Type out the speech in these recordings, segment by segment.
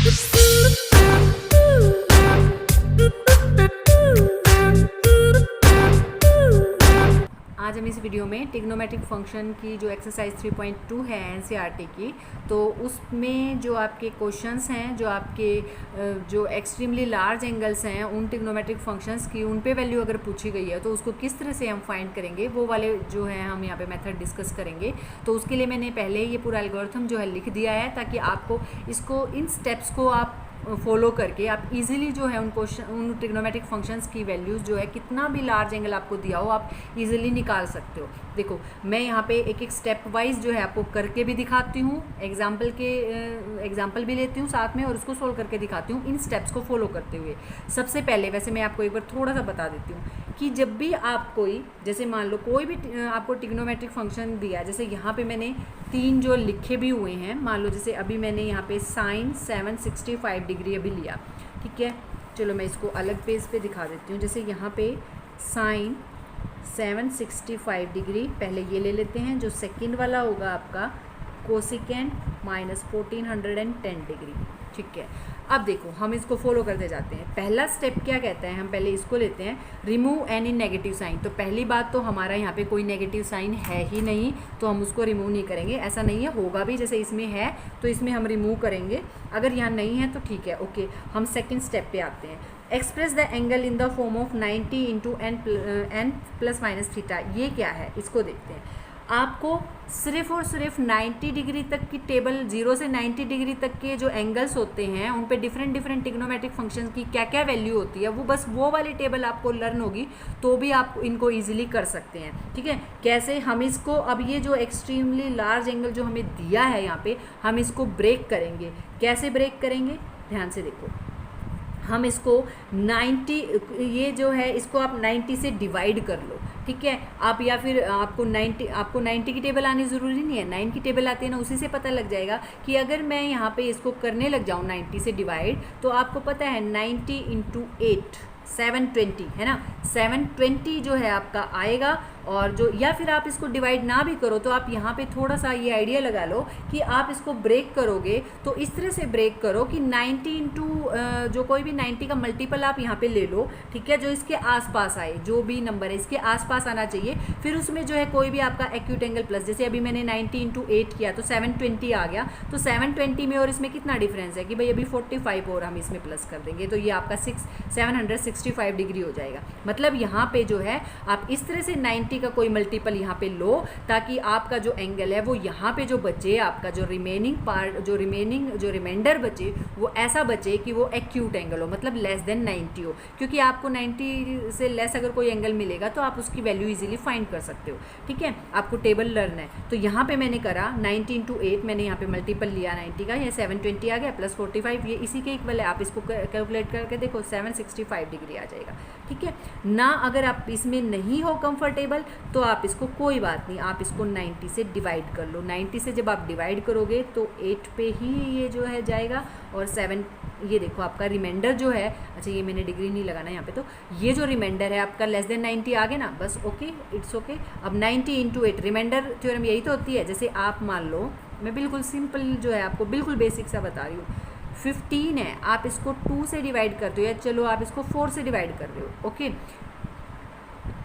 आज हम इस वीडियो में ट्रिग्नोमेट्रिक फंक्शन की जो एक्सरसाइज 3.2 है एनसीईआरटी की, तो उसमें जो आपके क्वेश्चंस हैं, जो आपके जो एक्सट्रीमली लार्ज एंगल्स हैं उन ट्रिग्नोमेट्रिक फंक्शंस की उन पे वैल्यू अगर पूछी गई है तो उसको किस तरह से हम फाइंड करेंगे, वो वाले जो है हम यहाँ पे मेथड डिस्कस करेंगे। तो उसके लिए मैंने पहले ये पूरा एल्गोरिथम जो है लिख दिया है, ताकि आपको इसको इन स्टेप्स को आप फॉलो करके आप इजीली जो है उन ट्रिग्नोमेट्रिक फंक्शंस की वैल्यूज़ जो है कितना भी लार्ज एंगल आपको दिया हो आप इजीली निकाल सकते हो। देखो मैं यहाँ पे एक एक स्टेप वाइज जो है आपको करके भी दिखाती हूँ, एग्जाम्पल भी लेती हूँ साथ में और उसको सोल्व करके दिखाती हूँ इन स्टेप्स को फॉलो करते हुए। सबसे पहले वैसे मैं आपको एक बार थोड़ा सा बता देती हूँ कि जब भी आप कोई, जैसे मान लो कोई भी आपको ट्रिग्नोमेट्रिक फंक्शन दिया है, जैसे यहाँ पे मैंने 3 जो लिखे भी हुए हैं, मान लो जैसे अभी मैंने यहाँ पे साइन 765 डिग्री अभी लिया, ठीक है। चलो मैं इसको अलग पेज पे दिखा देती हूँ। जैसे यहाँ पे साइन 765 डिग्री पहले ये ले लेते हैं, जो सेकंड वाला होगा आपका कोसिकेंट माइनस 1410 डिग्री, ठीक है। अब देखो हम इसको फॉलो करते जाते हैं। पहला स्टेप क्या कहता है, हम पहले इसको लेते हैं, रिमूव एनी नेगेटिव साइन। तो पहली बात तो हमारा यहाँ पे कोई नेगेटिव साइन है ही नहीं, तो हम उसको रिमूव नहीं करेंगे। ऐसा नहीं है, होगा भी, जैसे इसमें है तो इसमें हम रिमूव करेंगे, अगर यहाँ नहीं है तो ठीक है, ओके। हम सेकेंड स्टेप पे आते हैं। Express the angle in the form of 90 into n plus minus theta. ये क्या है, इसको देखते हैं। आपको सिर्फ और सिर्फ 90 डिग्री तक की टेबल, 0 से 90 डिग्री तक के जो एंगल्स होते हैं उन पे डिफरेंट ट्रिग्नोमेट्रिक फंक्शंस की क्या क्या वैल्यू होती है, वो बस वो वाली टेबल आपको लर्न होगी तो भी आप इनको इजीली कर सकते हैं, ठीक है। कैसे हम इसको, अब ये जो एक्सट्रीमली लार्ज एंगल जो हमें दिया है यहाँ पे, हम इसको ब्रेक करेंगे। कैसे ब्रेक करेंगे, ध्यान से देखो। हम इसको 90, ये जो है इसको आप 90 से डिवाइड कर लो, ठीक है। आप या फिर आपको 90 की टेबल आनी ज़रूरी नहीं है, 9 की टेबल आती है ना, उसी से पता लग जाएगा कि अगर मैं यहाँ पे इसको करने लग जाऊँ 90 से डिवाइड, तो आपको पता है 90 इंटू 8 720 है ना, 720 जो है आपका आएगा। और जो, या फिर आप इसको डिवाइड ना भी करो तो आप यहाँ पे थोड़ा सा ये आइडिया लगा लो कि आप इसको ब्रेक करोगे तो इस तरह से ब्रेक करो कि 90 इंटू जो कोई भी 90 का मल्टीपल आप यहाँ पे ले लो, ठीक है, जो इसके आसपास आए, जो भी नंबर है इसके आसपास आना चाहिए। फिर उसमें जो है कोई भी आपका एक्यूट एंगल प्लस, जैसे अभी मैंने 90 इंटू 8 किया तो 720 आ गया, तो 720 में और इसमें कितना डिफरेंस है कि भाई अभी 45 और हम इसमें प्लस कर देंगे, तो ये आपका 765 डिग्री हो जाएगा। मतलब यहाँ पे जो है आप इस तरह से 90 का कोई मल्टीपल यहाँ पे लो, ताकि आपका जो एंगल है वो यहाँ पे जो बचे, आपका जो रिमेनिंग पार्ट, जो रिमाइंडर बचे, वो ऐसा बचे कि वो एक्यूट एंगल हो, मतलब लेस देन 90 हो। क्योंकि आपको 90 से लेस अगर कोई एंगल मिलेगा तो आप उसकी वैल्यू इजीली फाइंड कर सकते हो, ठीक है। आपको टेबल लर्न है, तो यहाँ पे मैंने करा 90 इंटू 8, मैंने यहाँ पे मल्टीपल लिया 90 का, ये 720 आ गया प्लस 45, ये इसी के इक्वल है। आप इसको कैलकुलेट करके देखो 765 डिग्री आ जाएगा, ठीक है ना। अगर आप इसमें नहीं हो कंफर्टेबल तो आप इसको, कोई बात नहीं, आप इसको 90 से डिवाइड कर लो। 90 से जब आप डिवाइड करोगे तो 8 पे ही ये जो है जाएगा, और 7, ये देखो आपका रिमाइंडर जो है, अच्छा ये मैंने डिग्री नहीं लगाना यहाँ पे, तो ये जो रिमाइंडर है आपका लेस देन 90 आ गया ना, बस ओके, इट्स ओके। अब 90 इंटू 8, रिमाइंडर थ्योरम यही तो होती है। जैसे आप मान लो, मैं बिल्कुल सिंपल जो है आपको बिल्कुल बेसिक सा बता रही हूँ, 15 है, आप इसको 2 से डिवाइड कर दो, या चलो आप इसको 4 से डिवाइड कर रहे हो, ओके,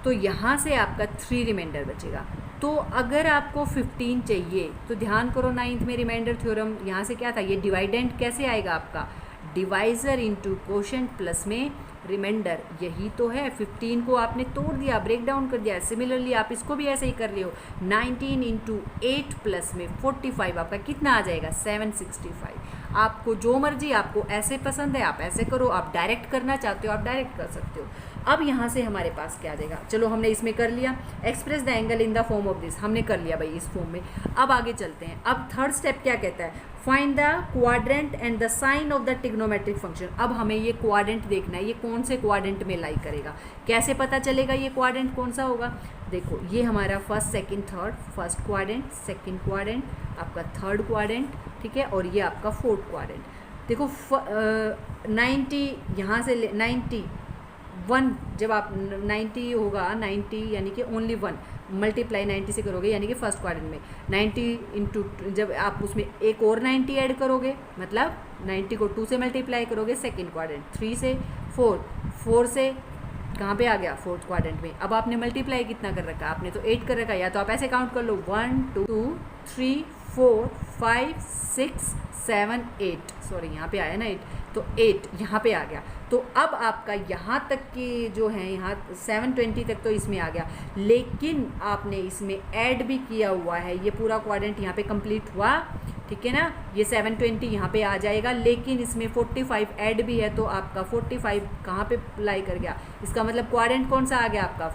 तो यहाँ से आपका 3 रिमाइंडर बचेगा। तो अगर आपको 15 चाहिए तो ध्यान करो, 9th में रिमाइंडर थ्योरम यहाँ से क्या था, ये डिवाइडेंट कैसे आएगा आपका, डिवाइजर इंटू कोशेंट प्लस में रिमाइंडर, यही तो है। 15 को आपने तोड़ दिया, ब्रेक डाउन कर दिया। सिमिलरली आप इसको भी ऐसे ही कर रहे हो, 19 इंटू 8 प्लस में 45, आपका कितना आ जाएगा, 765। आपको जो मर्जी, आपको ऐसे पसंद है आप ऐसे करो, आप डायरेक्ट करना चाहते हो आप डायरेक्ट कर सकते हो। अब यहाँ से हमारे पास क्या आ जाएगा, चलो हमने इसमें कर लिया, express the angle in the form of this, हमने कर लिया भाई इस फॉर्म में। अब आगे चलते हैं। अब थर्ड स्टेप क्या कहता है, find the quadrant and the sign of the trigonometric function. अब हमें ये क्वाड्रेंट देखना है, ये कौन से क्वाड्रेंट में लाई करेगा, कैसे पता चलेगा ये क्वाड्रेंट कौन सा होगा। देखो ये हमारा first second third, first quadrant, second quadrant, आपका थर्ड क्वाड्रेंट, ठीक है, और ये आपका फोर्थ क्वाड्रेंट। देखो 90 यहाँ से 91, जब आप 90 होगा, 90 यानी कि ओनली 1, मल्टीप्लाई 90 से करोगे, यानी कि फर्स्ट क्वाड्रेंट में 90 इंटू, जब आप उसमें एक और 90 ऐड करोगे मतलब 90 को 2 से मल्टीप्लाई करोगे सेकेंड क्वाड्रेंट, 3 से 4, 4 से कहाँ पे आ गया फोर्थ क्वाड्रेंट में। अब आपने मल्टीप्लाई कितना कर रखा, आपने तो 8 कर रखा, या तो आप ऐसे काउंट कर लो 1 2 3 4 5 6 7 8, सॉरी यहाँ पे आया ना 8, तो 8 यहाँ पे आ गया। तो अब आपका यहाँ तक के जो है, यहाँ 720 तक तो इसमें आ गया, लेकिन आपने इसमें ऐड भी किया हुआ है, ये पूरा क्वाड्रेंट यहाँ पे कंप्लीट हुआ, ठीक है ना। ये 720 यहाँ पे आ जाएगा, लेकिन इसमें 45 ऐड भी है, तो आपका 45 कहाँ पे लाई कर गया, इसका मतलब क्वाड्रेंट कौन सा आ गया आपका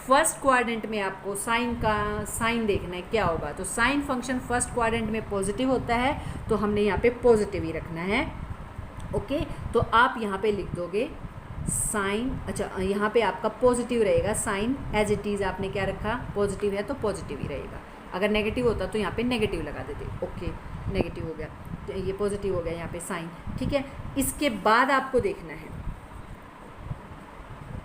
फर्स्ट क्वाड्रेंट में। आपको साइन का साइन देखना है क्या होगा, तो साइन फंक्शन फर्स्ट क्वाड्रेंट में पॉजिटिव होता है, तो हमने यहाँ पे पॉजिटिव ही रखना है। ओके, तो आप यहाँ पे लिख दोगे साइन, अच्छा यहाँ पे आपका पॉजिटिव रहेगा, साइन एज इट इज़ आपने क्या रखा, पॉजिटिव है तो पॉजिटिव ही रहेगा, अगर नेगेटिव होता तो यहाँ पे नेगेटिव लगा देते। ओके, नेगेटिव हो गया, तो ये पॉजिटिव हो गया यहाँ पे साइन, ठीक है। इसके बाद आपको देखना है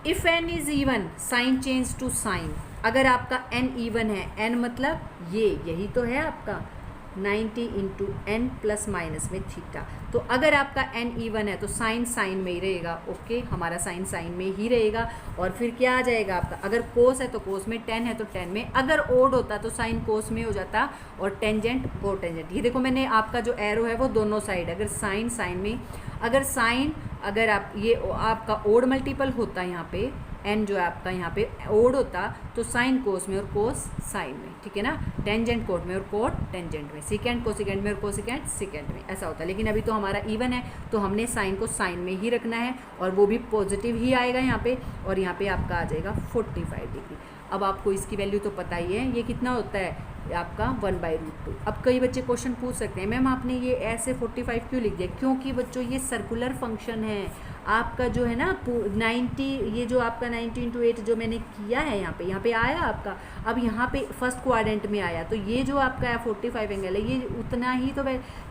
if n is even sine change to sine, अगर आपका n इवन है, n मतलब यही तो है आपका 90 इंटू एन प्लस माइनस में थीटा, तो अगर आपका n इवन है तो साइन साइन में ही रहेगा। ओके, हमारा साइन साइन में ही रहेगा, और फिर क्या आ जाएगा आपका, अगर कोस है तो कोस में, टेन है तो टेन में, अगर ओड होता तो साइन कोस में हो जाता, और टेंजेंट को टेंजेंट। ये देखो मैंने आपका जो एरो है वो दोनों साइड, अगर साइन साइन में, अगर साइन, अगर आप ये आपका ओड मल्टीपल होता है यहाँ पे, एन जो है आपका यहाँ पे ओड होता तो साइन कोस में और कोस साइन में, ठीक है ना, टेंजेंट कोट में और कोट टेंजेंट में, सिकेंड कोसिकेंड में और कोसिकेंड सिकेंड में, ऐसा होता है। लेकिन अभी तो हमारा इवन है, तो हमने साइन को साइन में ही रखना है, और वो भी पॉजिटिव ही आएगा यहाँ पे, और यहाँ पे आपका आ जाएगा 45 डिग्री। अब आपको इसकी वैल्यू तो पता ही है, ये कितना होता है आपका 1/√2। अब कई बच्चे क्वेश्चन पूछ सकते हैं, मैम आपने ये ऐसे 45 क्यों लिख दिया, क्योंकि बच्चों ये सर्कुलर फंक्शन है आपका, जो है ना 90, ये जो आपका 90 इंटू 8 जो मैंने किया है यहाँ पे आया आपका, अब यहाँ पे फर्स्ट क्वाड्रेंट में आया, तो ये जो आपका है 45 एंगल है, ये उतना ही तो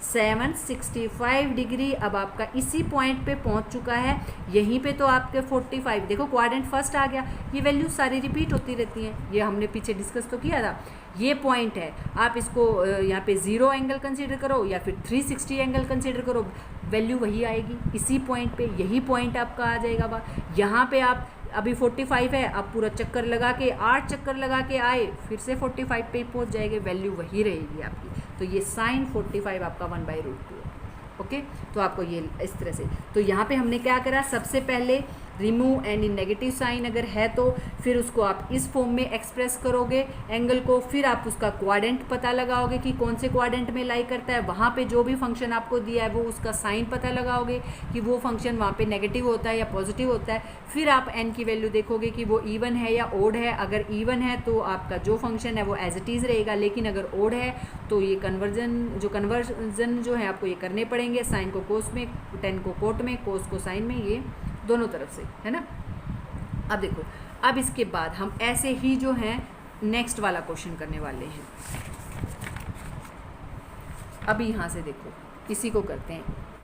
765 डिग्री अब आपका इसी पॉइंट पे पहुँच चुका है। यहीं पे तो आपके 45, देखो क्वाड्रेंट फर्स्ट आ गया, ये वैल्यू सारी रिपीट होती रहती हैं, ये हमने पीछे डिस्कस तो किया था। ये पॉइंट है, आप इसको यहाँ पे 0 एंगल कंसीडर करो या फिर 360 एंगल कंसीडर करो, वैल्यू वही आएगी इसी पॉइंट पे, यही पॉइंट आपका आ जाएगा। यहाँ पे आप अभी 45 है, आप पूरा चक्कर लगा के 8 चक्कर लगा के आए, फिर से 45 पे पहुँच जाएंगे, वैल्यू वही रहेगी आपकी। तो ये साइन 45 आपका 1/√2 है। ओके, तो आपको ये इस तरह से, तो यहाँ पे हमने क्या करा, सबसे पहले रिमूव एंड इन नेगेटिव साइन अगर है तो फिर उसको आप इस फॉर्म में एक्सप्रेस करोगे एंगल को, फिर आप उसका क्वाड्रेंट पता लगाओगे कि कौन से क्वाड्रेंट में लाई करता है, वहाँ पे जो भी फंक्शन आपको दिया है वो उसका साइन पता लगाओगे कि वो फंक्शन वहाँ पे नेगेटिव होता है या पॉजिटिव होता है। फिर आप एन की वैल्यू देखोगे कि वो इवन है या ओड है, अगर इवन है तो आपका जो फंक्शन है वो एज इट इज़ रहेगा, लेकिन अगर ओड है तो ये कन्वर्जन जो है आपको ये करने पड़ेंगे, साइन को कोस में, टेन को कोट में, कोस को साइन में, ये दोनों तरफ से, है ना। अब देखो, अब इसके बाद हम ऐसे ही जो है नेक्स्ट वाला क्वेश्चन करने वाले हैं। अभी यहाँ से देखो, इसी को करते हैं।